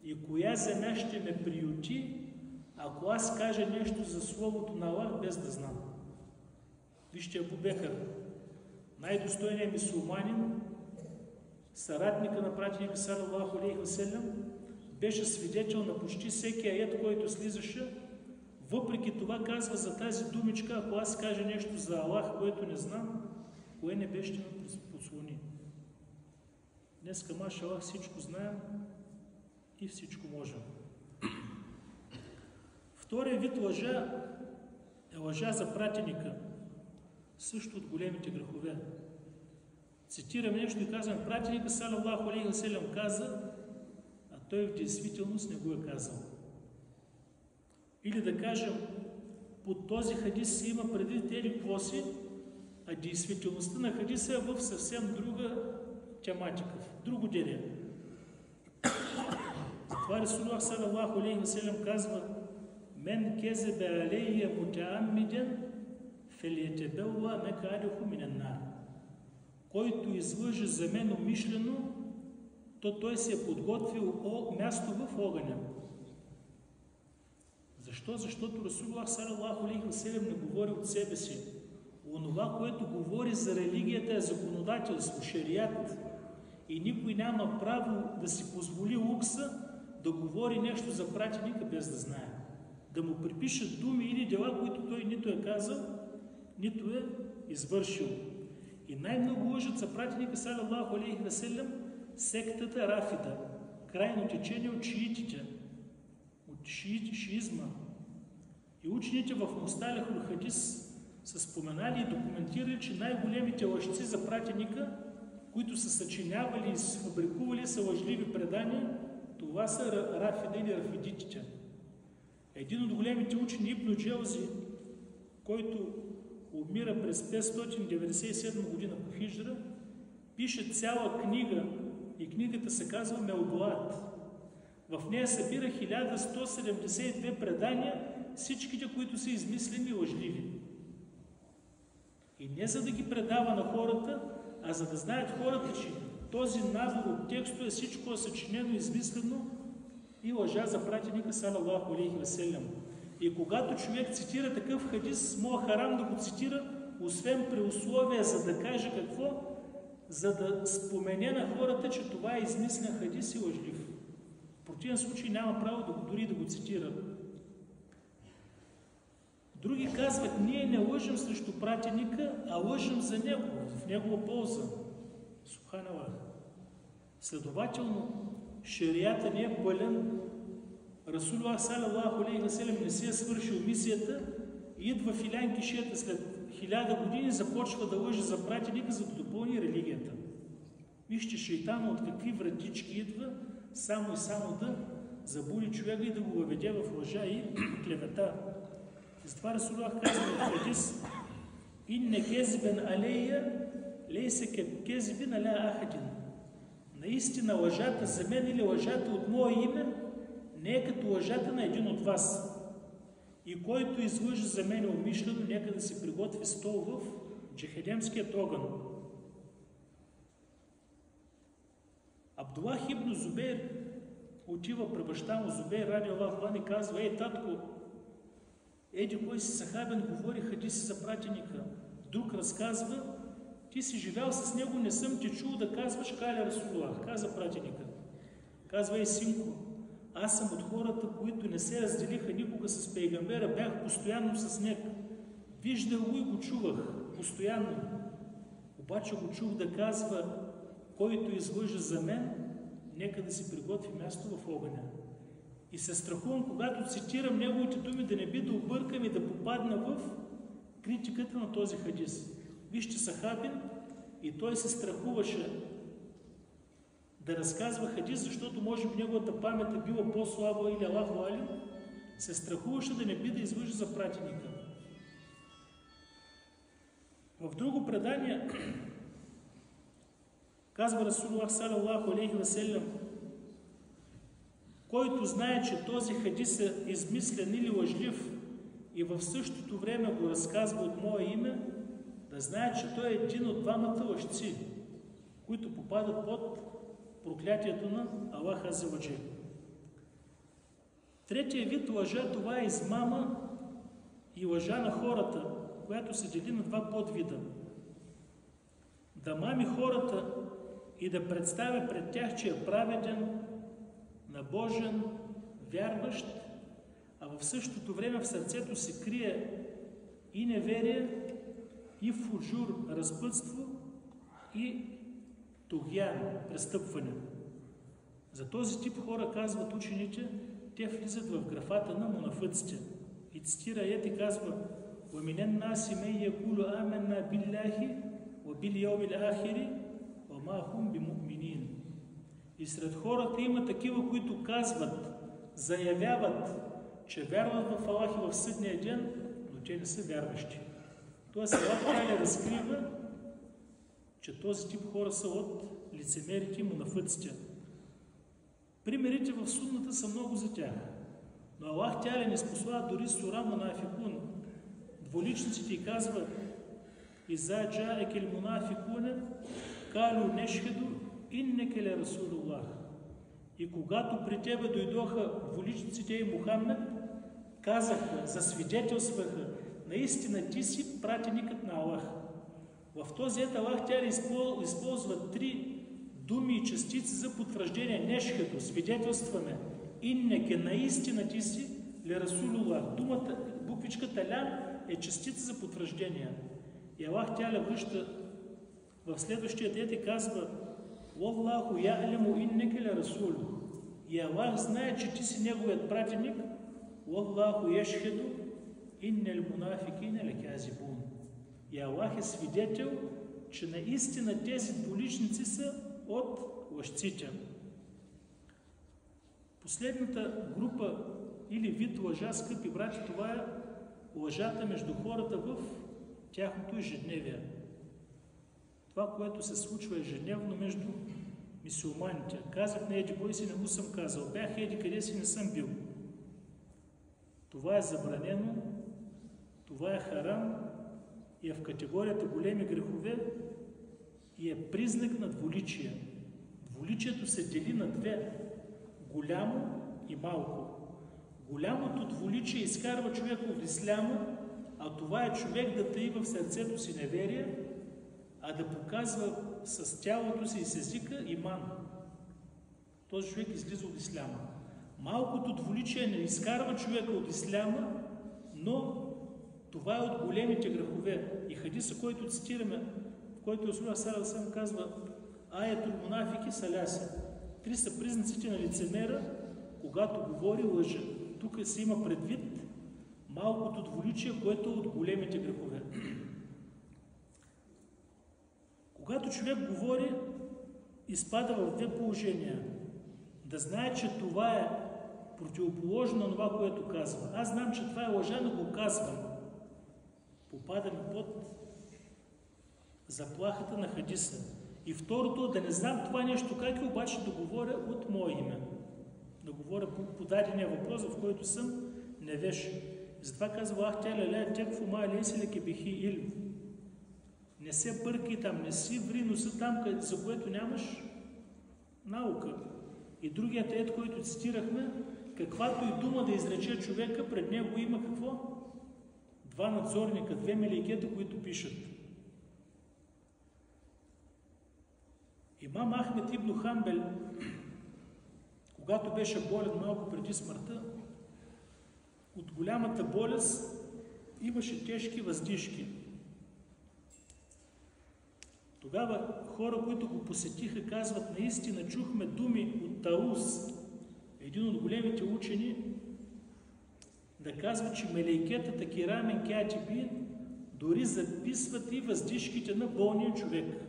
и коя земя ще ме приюти, ако аз кажа нещо за Словото на Аллах без да знам. Вижте Абу Бекър. най-достойният мюсюлманин, съратника на пратеника салалаху алейхи ва салям, беше свидетел на почти всеки аят, който слизаше. Въпреки това казва за тази думичка: ако аз кажа нещо за Аллах, което не знам, кое не беше ме подслони. Днеска, маша Аллах, всичко знаем и всичко можем. Втория вид лъжа е лъжа за пратеника, също от големите грехове. Цитирам нещо и казвам: пратеника салалаху алейхи ва салям каза, а той в действителност не го е казал. Или да кажем, под този хадис се има предвид еди какво си, а действителността на хадиса е в съвсем друга тематика, в друго деле. Затова Расулуллах салалаху алейхи ва салям казва: мен кезебе алейя мутааммиден фелиетебелла мекадеху минен нар. Който излъже за мен умишлено, то той се е подготвил място в огъня. Защо? Защото Расулуллах салалаху алейхи ва салям не говори от себе си. Онова, което говори за религията, е законодателство, шериат. И никой няма право да си позволи лукса да говори нещо за пратеника без да знае. Да му припишат думи или дела, които той нито е казал, нито е извършил. И най-много лъжат за пратеника салалаху алейхи ва салям сектата Рафида, крайно течение от шиитите, от шиизма. И учените в Мусталихул хадис са споменали и документирали, че най-големите лъжци за пратеника, които са съчинявали и сфабрикували са лъжливи предания, това са Рафида или рафидитите. Един от големите учени, Ибн Джаузи, който умира през 597 година по хиджра, пише цяла книга и книгата се казва Мелдуат. В нея събира 1172 предания, всичките, които са измислени и лъжливи. И не за да ги предава на хората, а за да знаят хората, че този набор от текстове всичко е съчинено, измислено и лъжа за пратеника салалаху алейхи ва салям. И когато човек цитира такъв хадис, моя харам да го цитира, освен при условие, за да каже какво, за да спомене на хората, че това е измислен хадис и лъжлив. В противен случай няма право дори да го цитира. Други казват: ние не лъжим срещу пратеника, а лъжим за него, в негова полза. Субханаллах. Следователно, шерията не е пълен. Расулуллах салалаху алейхи ва салям не си е свършил мисията и идва Филян кишията след 1000 години, започва да лъже за пратеника, за да допълни религията. Вижте шейтана от какви вратички идва, само и само да забули човека и да го въведе в лъжа и клевета. Затова Расулуллах казва в хадис: инне кезибен алейя лейсе кезибен аля ахадин. Наистина лъжата за мен или лъжата от мое име не е като лъжата на един от вас. И който излъжи за мен умишлено, нека да си приготви стол в джехедемският огън. Абдуллах ибн Зубейр отива при баща му Зубейр радиаллаху анху и казва: ей, татко, еди кой си сахабен говори хадиси за пратеника. Друг разказва: ти си живял с него, не съм ти чул да казваш каля Расулуллах. Каза пратеника. Казва: ей, синко, аз съм от хората, които не се разделиха никога с пейгамбера, бях постоянно с него. Виждал го и го чувах постоянно. Обаче го чух да казва: който излъжа за мен, нека да си приготви място в огъня. И се страхувам, когато цитирам неговите думи, да не би да объркам и да попадна в критиката на този хадис. Вижте сахабин, и той се страхуваше да разказва хадис, защото може би неговата памет е била по-слаба или Аллаху алим, се страхуваше да не би да излъжи за пратеника. В друго предание казва Расулуллах салалаху алейхи ва салям: който знае, че този хадис е измислен или лъжлив и в същото време го разказва от мое име, да знае, че той е един от двамата лъжци, които попадат под проклятието на Аллах азza ва джал. Третия вид лъжа, това е измама и лъжа на хората, която се дели на два подвида. да мами хората и да представя пред тях, че е праведен, набожен, вярващ, а в същото време в сърцето си крие и неверие, и фуджур, разпътство, и тугян, престъпване. За този тип хора, казват учените, те влизат в графата на мунафиците. И цитира аят и казва: وَمِنَ النَّاسِ مَن يَقُولُ آمَنَّا بِاللَّهِ وَبِالْيَوْمِ الْآخِرِ وَمَا هُمْ بِمُؤْمِنِينَ. И сред хората има такива, които казват, заявяват, че вярват в Аллах и в съдния ден, но те не са вярващи. Тоест Аллах Та'аля разкрива, че този тип хора са от лицемерите и мунафиците. Примерите в сунната са много за тях. Но Аллах Та'аля не спослава дори сура Мунафикун. Дволичниците и казва: «Иза джаекел мунафикуне, калу нешхеду, иннеке ле Расулуллах». И когато при тебе дойдоха дволичниците и Мухаммед, казаха, засвидетелстваха: наистина ти си пратеникът на Аллах. В този ет Аллах Та'аля използва три думи и частици за потвърждение. Нешхеду, свидетелстваме. Иннеке, наистина ти си, ле Расулуллах. Думата, буквичката ля е частица за потвърждение. И Аллах Та'аля връща в следващия ет и казва: Wallahu ya'lamu innaka la rasuluh. И Аллах знае, че ти си неговият пратеник. Wallahu yashhadu innal munafiqina lakazibun. И Аллах е свидетел, че наистина тези двуличници са от лъжците. Последната група или вид лъжа, скъпи брати, това е лъжата между хората в тяхното ежедневие. Това, което се случва ежедневно между мюсюлманите. Казах на еди кой си, не му съм казал. Бях еди къде си, не съм бил. Това е забранено, това е харам и е в категорията големи грехове и е признак на двуличие. Двуличието се дели на две – голямо и малко. Голямото двуличие изкарва човека от исляма, а това е човек да таи в сърцето си неверие, а да показва с тялото си и с езика иман. Този човек излиза от исляма. Малкото двуличие не изкарва човека от исляма, но това е от големите грехове. И хадиса, който цитираме, в който Расулуллах саллаллаху алейхи ва саллям казва: аятул мунафики саляса. Три са признаците на лицемера, когато говори лъжа. Тук се има предвид малкото двуличие, което е от големите грехове. Когато човек говори, изпада в две положения. Да знае, че това е противоположно на това, което казва. Аз знам, че това е лъжа, но го казвам. Попадаме под заплахата на хадиса. И второто, да не знам това нещо как е, обаче да говоря от мое име. Да говоря по дадения въпрос, в който съм невеж. Затова казва Аллах Та'аля: ля текфу ма лейса лека бихи илм. Не се бъркай там, не си ври носа там, за което нямаш наука. И другият ет, който цитирахме, каквато и дума да изрече човека, пред него има какво? Два надзорника, две меликета, които пишат. Имам Ахмед ибн Хамбел, когато беше болен малко преди смъртта, от голямата болест имаше тежки въздишки. Тогава хора, които го посетиха, казват: наистина чухме думи от Таус, един от големите учени, да казва, че мелейкетата кирамен кятибин дори записват и въздишките на болния човек.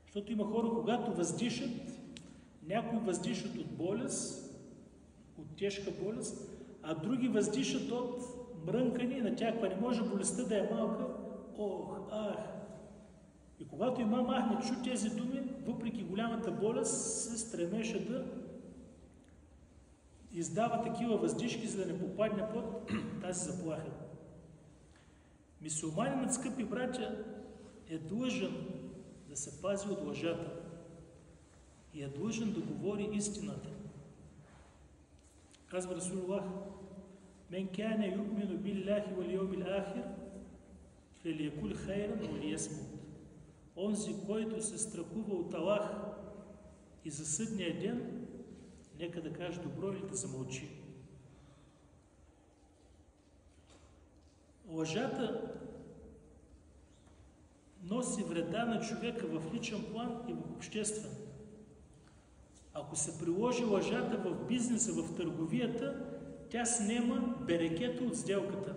Защото има хора, когато въздишат, някои въздишат от болест, от тежка болест, а други въздишат от мрънкане, на тях па не може болестта да е малка. Ох, ах! И когато имам Ахмед чу тези думи, въпреки голямата болест, се стремеше да издава такива въздишки, за да не попадне под тази заплаха. Мюсюлманинът, скъпи братя, е длъжен да се пази от лъжата и е длъжен да говори истината. Казва Расулуллах: мен кяне ю'мину биллахи вал йомил ахир фелиякул хайран ва лиясмут. онзи, който се страхува от Аллах и за съдния ден, нека да каже добро или да замълчи. Лъжата носи вреда на човека в личен план и в обществен. Ако се приложи лъжата в бизнеса, в търговията, тя снема берекета от сделката.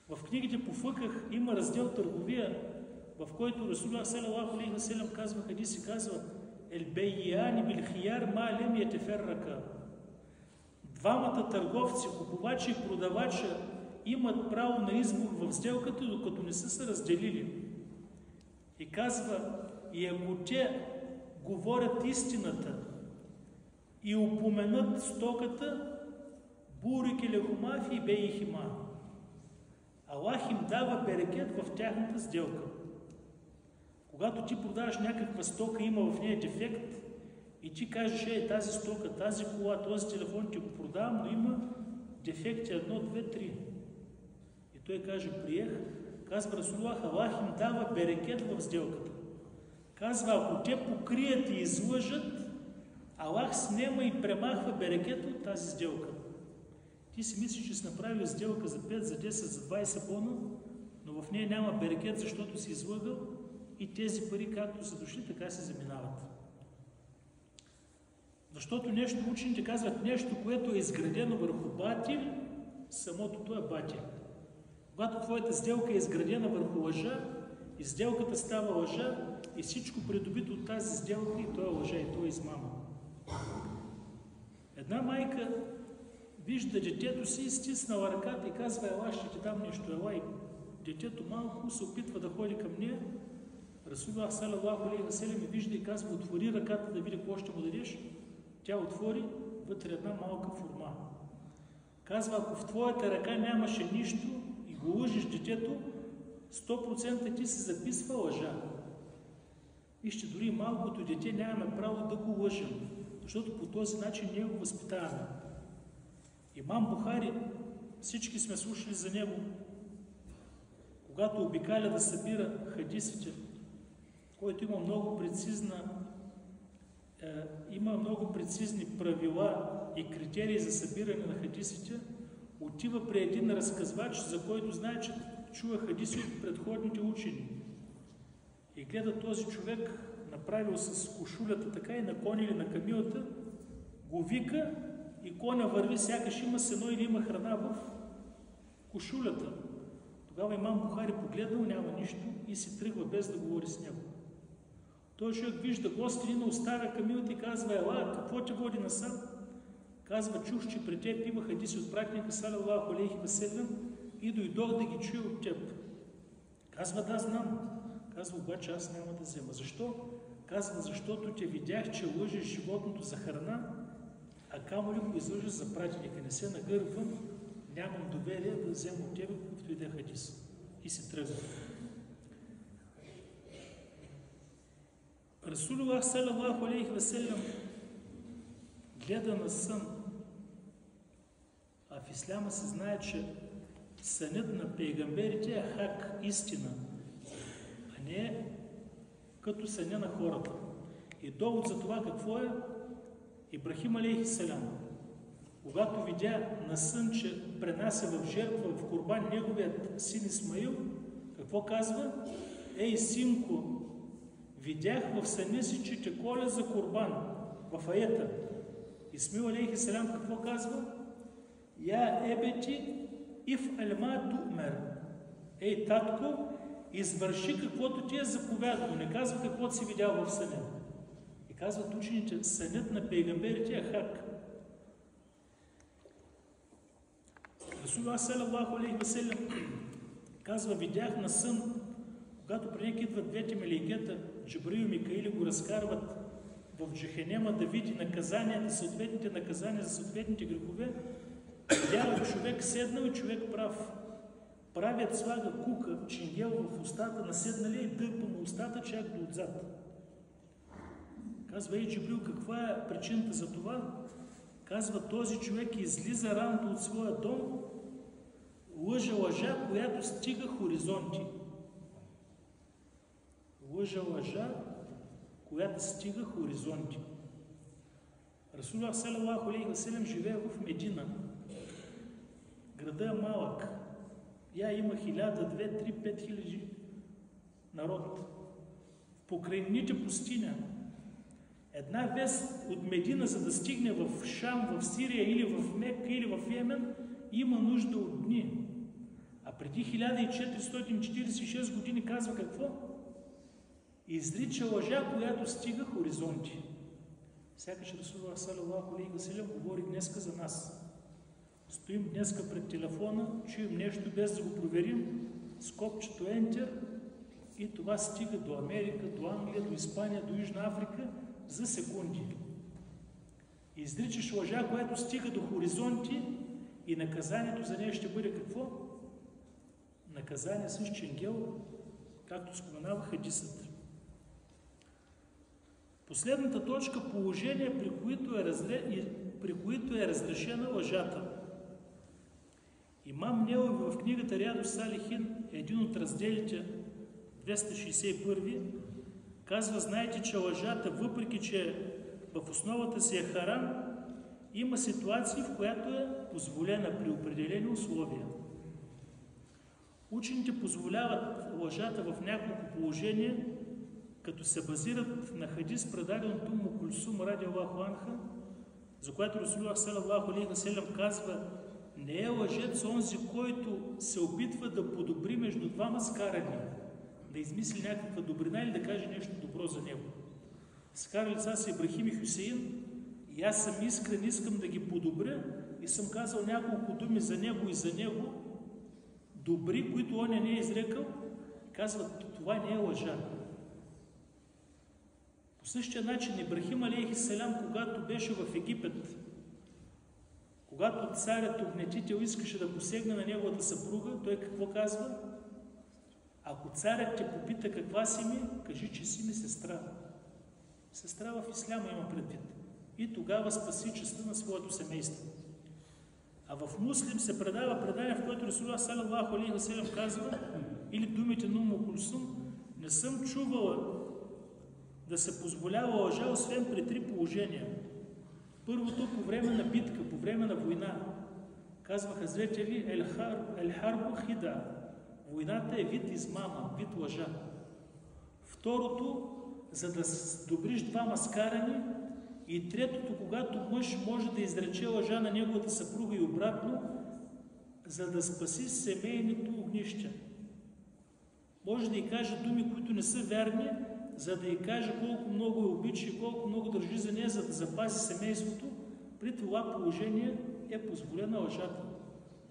В книгите по фъкъх има раздел търговия, в който Расулуллах салалаху алейхи ва салям казва, хадис и казва: „Ел-бейяни бил-хияр ма лем ятеферрака“. Двамата търговци, купувача и продавача, имат право на избор в сделката, докато не са се разделили. И казва: и ако те говорят истината и упоменат стоката, бурики лехума фи бейхима. Аллах им дава берекет в тяхната сделка. Когато ти продаваш някаква стока, има в нея дефект, и ти кажеш: тази стока, тази кола, този телефон ти го продавам, но има дефекти 1, 2, 3. И той каже: приех. Казва Расулуллах: Аллах им дава берекет в сделката. Казва: ако те покрият и излъжат, Аллах снема и премахва берекет от тази сделка. Ти си мислиш, че си направил сделка за 5, за 10, за 20 бона, но в нея няма берекет, защото си излъгал и тези пари, както са дошли, така се заминават. Защото учените казват, нещо, което е изградено върху батил, самото то е батил. Когато твоята сделка е изградена върху лъжа, и сделката става лъжа, и всичко придобито от тази сделка, и то е лъжа, и то е измама. Една майка вижда детето си, стиснала ръката и казва: ела, ще ти дам нещо, ела. И детето малко се опитва да ходи към нея. Расулуллах салалаху алейхи ва салям вижда и казва: отвори ръката да види какво ще му дадеш. Тя отвори, вътре една малка форма. Казва: ако в твоята ръка нямаше нищо и го лъжиш детето, 100% ти се записва лъжа. Вижте, дори малкото дете нямаме право да го лъжим, защото по този начин ние го възпитаваме. Имам Бухари, всички сме слушали за него, когато обикаля да събира хадисите, който има много прецизни правила и критерии за събиране на хадисите, отива при един разказвач, за който знае, че чува хадиси от предходните учени. И гледа този човек, направил с кошулята така и на коня или на камилата, го вика и коня върви, сякаш има сено или има храна в кошулята. Тогава имам Бухари погледнал, няма нищо и си тръгва без да говори с него. Той човек вижда гостинина, оставя камилата и казва: ела, какво те води насам? Казва: чух, че при теб има хадиси от пратника салалаху алейхи ва салям и дойдох да ги чуя от теб. Казва: да, знам. Казва: обаче аз няма да взема. Защо? Казва: защото те видях, че лъжеш животното за храна, а камо ли го излъжеш за пратеника. Не се нагърбвам, нямам доверие да взема от тебе какъвто и да е хадис. И се тръгва. Расулуллах салалаху алейхи ва салям гледа на сън. А в исляма се знае, че сънят на пейгамберите е хак, истина, а не като съня на хората. И довод за това какво е? Ибрахим алейхи салям, когато видя на сън, че пренася в жертва, в курбан неговият син Исмаил, какво казва? Ей, синко, видях в съня си, че те коля за курбан, в аета. Исмаил алейхи салям какво казва? Я ебети иф алма ту'мер. Ей, татко, извърши каквото ти е заповядано. Не казва каквото си видял в съня. И казват учените, сънят на пейгамберите е хак. Расулуллах салалаху алейхи ва салям казва: видях на сън, когато при него идват двете мелейкета, Джибрил и Микаил, го разкарват в Джехенема да види наказанията, съответните наказания за съответните грехове. Видял човек седнал и човек прав. Правят, слага кука, чингел в устата на седналия и дърпа му устата чак до отзад. Казва: ей, Джибрил, каква е причината за това? Казва: този човек излиза рано от своя дом, лъжа лъжа, която стига хоризонти. лъжа лъжа, която стига хоризонти. Расулуллах салалаху алейхи ва салям живее в Медина. Града е малък. Я има 1000, 2, 3, 5 хиляди народ. В покрайните пустиня. Една вест от Медина, за да стигне в Шам, в Сирия или в Мекка или в Йемен, има нужда от дни. А преди 1446 години казва какво? Изрича лъжа, която стига хоризонти. Сякаш Расулуллах салалаху алейхи ва салям говори днеска за нас. Стоим днеска пред телефона, чуем нещо без да го проверим, с копчето Enter и това стига до Америка, до Англия, до Испания, до Южна Африка за секунди. Изричаш лъжа, която стига до хоризонти и наказанието за нея ще бъде какво? Наказание с ченгел, както споменава хадисът. Последната точка – положение, при които е разрешена лъжата. Имам Неуви в книгата Рияду Салихин, един от разделите 261, казва, знаете, че лъжата, въпреки че в основата си е харам, има ситуации, в която е позволена при определени условия. Учените позволяват лъжата в няколко положения, като се базират на хадис, предаден от Уму Кулсум радиаллаху анха, за което Расулуллах салалаху алейхи ва салям казва, не е лъжец онзи, който се опитва да подобри между двама скарани, да измисли някаква добрина или да каже нещо добро за него. Скарали са Ибрахим и Хюсеин и аз съм искрен, искам да ги подобря и съм казал няколко думи за него и за него, добри, които он не е изрекал, казват, това не е лъжа. По същия начин Ибрахим алейхи салям, когато беше в Египет, когато царят огнетител искаше да посегне на неговата съпруга, той какво казва? Ако царят те попита каква си ми, кажи, че си ми сестра. Сестра в исляма има предвид. И тогава спаси честта на своето семейство. А в Муслим се предава предание, в което Расулуллах салалаху алейхи ва салям казва, или думите на Уму Кулсум, не съм чувала да се позволява лъжа, освен при 3 положения. Първото по време на битка, по време на война. Казва Хазрет Али, Ел-Харбу хида. Войната е вид измама, вид лъжа. Второто, за да добриш двама скарани. И третото, когато мъж може да изрече лъжа на неговата съпруга и обратно, за да спаси семейното огнище. Може да й каже думи, които не са вярни, за да й каже колко много я обича и колко много държи за нея, за да запази семейството. При това положение е позволена лъжата,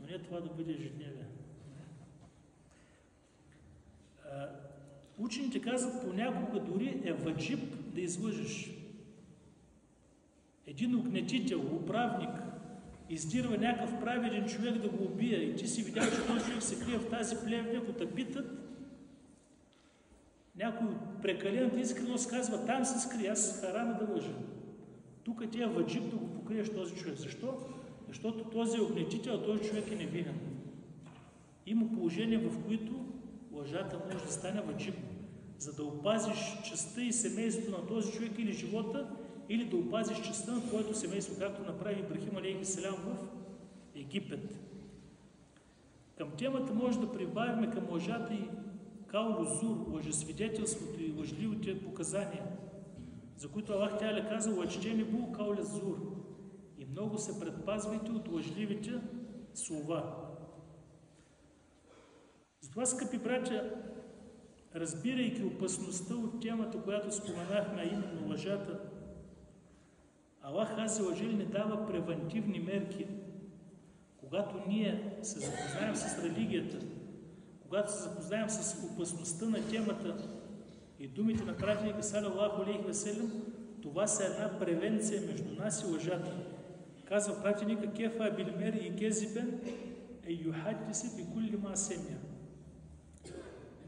но не това да бъде ежедневие. Учените казват, понякога дори е ваджиб да излъжеш. Един огнетител, управник, издирва някакъв праведен човек да го убие и ти си видял, че този човек се крие в тази плевня, ако те питат, някой прекалената искреност казва, там се скрие, аз харам да лъжа. Тук ти е ваджиб да го покриеш този човек. Защо? Защото този е огнетител, този човек е невинен. Има положения, в които лъжата може да стане ваджиб, за да опазиш честта и семейството на този човек или живота, или да опазиш честта на твоето семейство, както направи Ибрахим алейхи салям в Египет. Към темата може да прибавим към лъжата и каулу зур, лъжесвидетелството и лъжливите показания, за които Аллах Теаля каза, лъждени бул кауля зур. И много се предпазвайте от лъжливите слова. Затова, скъпи братя, разбирайки опасността от темата, която споменахме, а именно лъжата, Аллах Азza ва Джал ни дава превентивни мерки. Когато ние се запознаем с религията, когато се запознаем с опасността на темата и думите на пратеника салалаху алейхи ва салям, това са една превенция между нас и лъжата. Казва пратеника кефа билмер и кезибен е юхаддиси би кулли ма семя.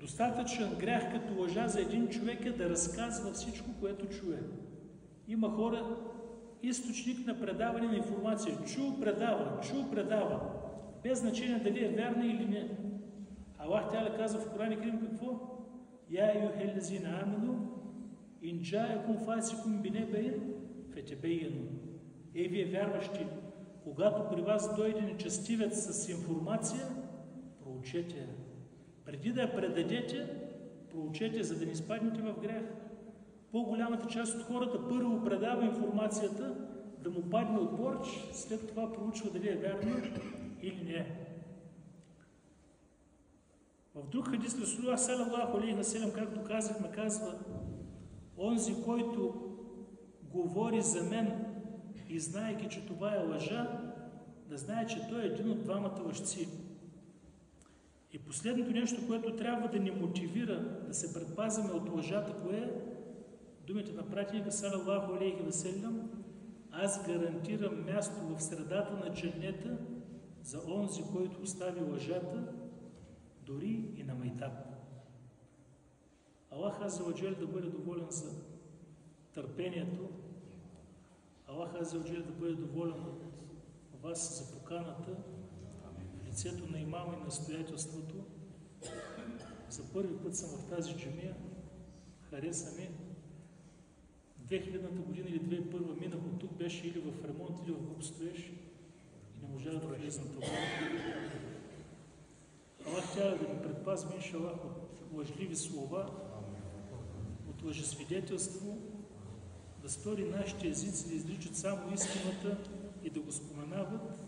Достатъчен грях като лъжа за един човек е да разказва всичко, което чуе. Има хора, източник на предаване на информация. Чул, предава. Без значение дали е вярна или не. Аллах Теаля казва в Коран и Крим какво? Я юхеллазина амину, инджаекум фасикум бинебейн, фетебейну. Вие вярващи, когато при вас дойде нечестивец с информация, проучете я. Преди да я предадете, проучете, за да не изпаднете в грех. По-голямата част от хората първо предава информацията, да му падне от порч, след това проучва дали е вярно или не. В друг хадис Расулуллах салаллаху алейхи ва салям, както казахме, казва: онзи, който говори за мен и знаейки, че това е лъжа, да знае, че той е един от двамата лъжци. И последното нещо, което трябва да ни мотивира да се предпазваме от лъжата, кое е? Думите на пратеника салаллаху алейхи ва салям: аз гарантирам място в средата на дженнета за онзи, който остави лъжата, дори и на майтап. Аллах азza ва джал да бъде доволен за търпението. Аллах азza ва джал да бъде доволен от вас за поканата в лицето на имама и настоятелството. За първи път съм в тази джамия. Хареса ми. 2000-та година или 2001 минах от тук, беше или в ремонт, или в груб строеж и не можа да влезна това. Аллах тя да ни предпазва, иншаллах, от лъжливи слова, от лъжесвидетелство, да стори нашите езици да изричат само истината и да го споменават.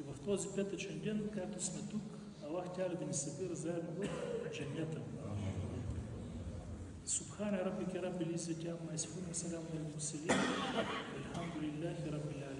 И в този петъчен ден, както сме тук, Аллах тя да ни събира заедно в дженнета. Субхана раббика раббил иззати амма ясифун ва саламун алал мурсалин. Алхамдулиллахи раббил аламин.